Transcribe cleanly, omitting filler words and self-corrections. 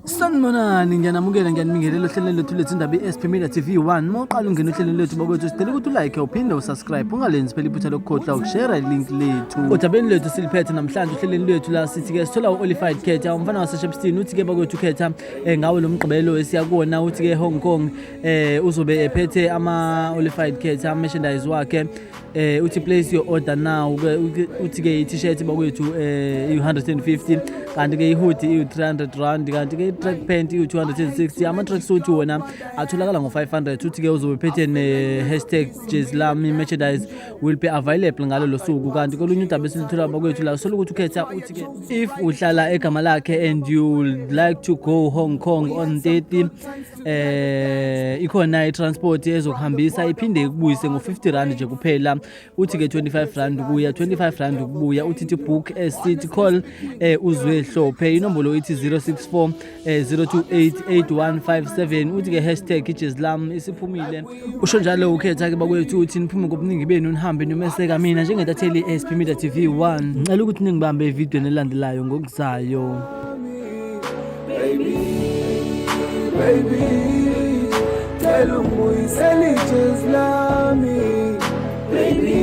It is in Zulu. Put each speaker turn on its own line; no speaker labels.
Sanibonani, ngiyanamukela ngiyanibingelela ohlelweni lethu lezindaba i-SP Media TV1. Mawuqala ungena ohlelweni lethu bakwethu sidela ukuthi ulike uphinde usubscribe ungalenzi phela iphutha lokukhohla ukushare ilink lethu. Udabeni lethu siliphethe namhlanje ohlelweni lethu la sithi ke sithola uOlified Khetha umfana waseShepstone. Uthi ke bakwethu uKhetha ngawe lo mgqibelo esiyakuona uthi ke Hong Kong uzobe ephethe ama Olified Khetha merchandise wakhe. Uthi place your order now. Uthi ke i-t-shirt bakwethu i-150 kanti ke i-hoodie i-300 kanti ke track pant i-260 ama-tracksuit wona atholakala ngo-500. Uthi ke uzobe phethe ne #JezLami merchandise will be available ngalo lo suku. Kanti kolunye udaba esilithola bakwethu la sola ukuthi uKhetha uthi ke if uhlala egama lakhe and you would like to go Hong Kong on 30 ikhona i-transport ezokuhambisa iphinde ikubuyise ngo-50 rand nje kuphela. Uthi ke 25 rand ukuya 25 rand ukubuya. Uthi to book a seat call uzwe hlophe inombolo ithi 064 028 8157. Uthi ke #JezLami isiphumile. Usho njalo uKhetha ke bakwethu uthi niphume ngobuningi benu nihambe nomeseka mina njengentatheli SP Media TV1. Ngicela ukuthi ningibambe ivideo nelandelayo ngokuzayo.
Baby, tell JezLami. Baby,